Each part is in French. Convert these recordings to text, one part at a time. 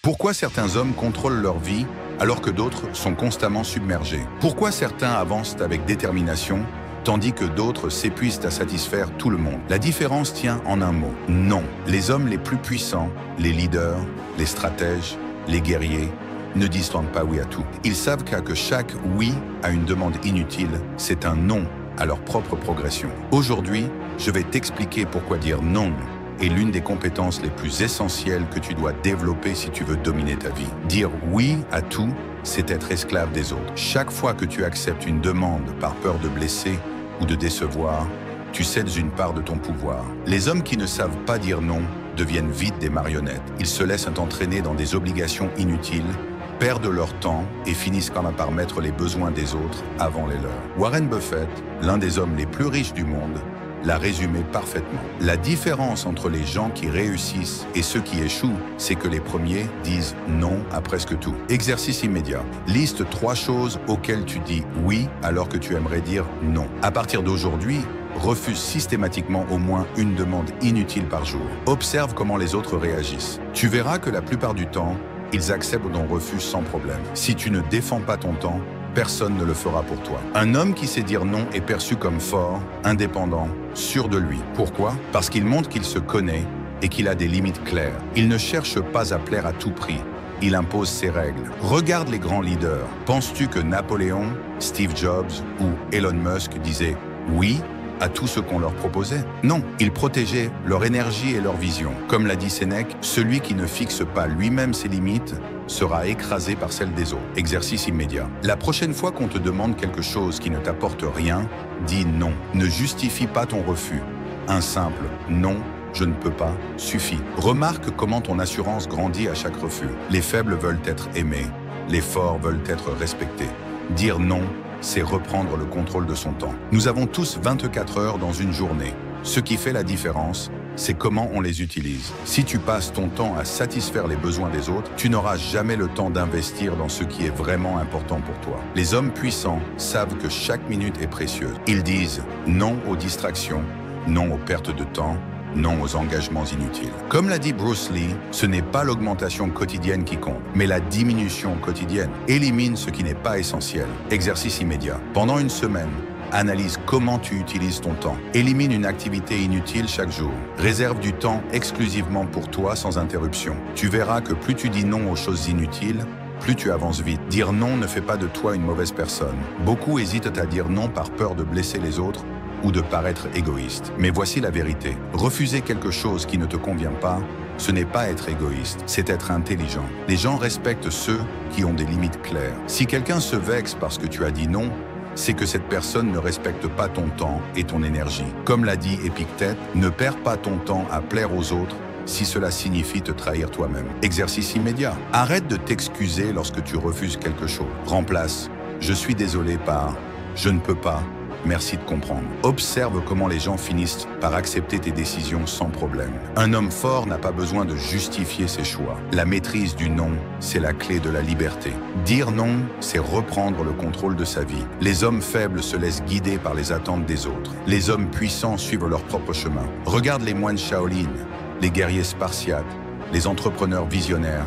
Pourquoi certains hommes contrôlent leur vie alors que d'autres sont constamment submergés? Pourquoi certains avancent avec détermination tandis que d'autres s'épuisent à satisfaire tout le monde? La différence tient en un mot: non. Les hommes les plus puissants, les leaders, les stratèges, les guerriers, ne disent pas oui à tout. Ils savent que chaque oui à une demande inutile, c'est un non à leur propre progression. Aujourd'hui, je vais t'expliquer pourquoi dire non est l'une des compétences les plus essentielles que tu dois développer si tu veux dominer ta vie. Dire oui à tout, c'est être esclave des autres. Chaque fois que tu acceptes une demande par peur de blesser ou de décevoir, tu cèdes une part de ton pouvoir. Les hommes qui ne savent pas dire non deviennent vite des marionnettes. Ils se laissent entraîner dans des obligations inutiles, perdent leur temps et finissent par mettre les besoins des autres avant les leurs. Warren Buffett, l'un des hommes les plus riches du monde, l'a résumé parfaitement. La différence entre les gens qui réussissent et ceux qui échouent, c'est que les premiers disent non à presque tout. Exercice immédiat. Liste 3 choses auxquelles tu dis oui alors que tu aimerais dire non. À partir d'aujourd'hui, refuse systématiquement au moins une demande inutile par jour. Observe comment les autres réagissent. Tu verras que la plupart du temps, ils acceptent ton refus sans problème. Si tu ne défends pas ton temps, personne ne le fera pour toi. Un homme qui sait dire non est perçu comme fort, indépendant, sûr de lui. Pourquoi? Parce qu'il montre qu'il se connaît et qu'il a des limites claires. Il ne cherche pas à plaire à tout prix. Il impose ses règles. Regarde les grands leaders. Penses-tu que Napoléon, Steve Jobs ou Elon Musk disaient oui à tout ce qu'on leur proposait? Non, ils protégeaient leur énergie et leur vision. Comme l'a dit Sénèque, celui qui ne fixe pas lui-même ses limites sera écrasé par celles des autres. Exercice immédiat. La prochaine fois qu'on te demande quelque chose qui ne t'apporte rien, dis non. Ne justifie pas ton refus. Un simple non, je ne peux pas, suffit. Remarque comment ton assurance grandit à chaque refus. Les faibles veulent être aimés, les forts veulent être respectés. Dire non, c'est reprendre le contrôle de son temps. Nous avons tous 24 heures dans une journée. Ce qui fait la différence, c'est comment on les utilise. Si tu passes ton temps à satisfaire les besoins des autres, tu n'auras jamais le temps d'investir dans ce qui est vraiment important pour toi. Les hommes puissants savent que chaque minute est précieuse. Ils disent non aux distractions, non aux pertes de temps, non aux engagements inutiles. Comme l'a dit Bruce Lee, ce n'est pas l'augmentation quotidienne qui compte, mais la diminution quotidienne. Élimine ce qui n'est pas essentiel. Exercice immédiat. Pendant une semaine, analyse comment tu utilises ton temps. Élimine une activité inutile chaque jour. Réserve du temps exclusivement pour toi sans interruption. Tu verras que plus tu dis non aux choses inutiles, plus tu avances vite. Dire non ne fait pas de toi une mauvaise personne. Beaucoup hésitent à dire non par peur de blesser les autres ou de paraître égoïste. Mais voici la vérité. Refuser quelque chose qui ne te convient pas, ce n'est pas être égoïste, c'est être intelligent. Les gens respectent ceux qui ont des limites claires. Si quelqu'un se vexe parce que tu as dit non, c'est que cette personne ne respecte pas ton temps et ton énergie. Comme l'a dit Épictète, ne perds pas ton temps à plaire aux autres si cela signifie te trahir toi-même. Exercice immédiat. Arrête de t'excuser lorsque tu refuses quelque chose. Remplace « je suis désolé » par « je ne peux pas ». Merci de comprendre. Observe comment les gens finissent par accepter tes décisions sans problème. Un homme fort n'a pas besoin de justifier ses choix. La maîtrise du non, c'est la clé de la liberté. Dire non, c'est reprendre le contrôle de sa vie. Les hommes faibles se laissent guider par les attentes des autres. Les hommes puissants suivent leur propre chemin. Regarde les moines Shaolin, les guerriers spartiates, les entrepreneurs visionnaires.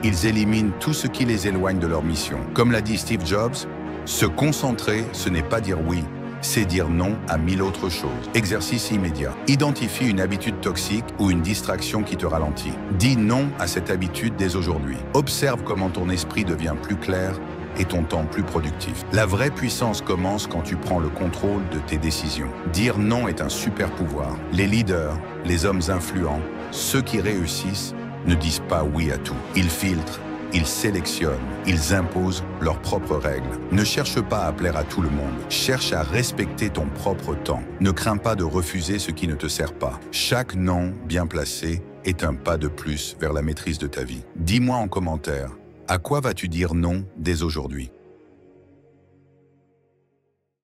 Ils éliminent tout ce qui les éloigne de leur mission. Comme l'a dit Steve Jobs, se concentrer, ce n'est pas dire oui, c'est dire non à 1000 autres choses. Exercice immédiat. Identifie une habitude toxique ou une distraction qui te ralentit. Dis non à cette habitude dès aujourd'hui. Observe comment ton esprit devient plus clair et ton temps plus productif. La vraie puissance commence quand tu prends le contrôle de tes décisions. Dire non est un super pouvoir. Les leaders, les hommes influents, ceux qui réussissent, ne disent pas oui à tout. Ils filtrent, ils sélectionnent, ils imposent leurs propres règles. Ne cherche pas à plaire à tout le monde. Cherche à respecter ton propre temps. Ne crains pas de refuser ce qui ne te sert pas. Chaque non bien placé est un pas de plus vers la maîtrise de ta vie. Dis-moi en commentaire, à quoi vas-tu dire non dès aujourd'hui?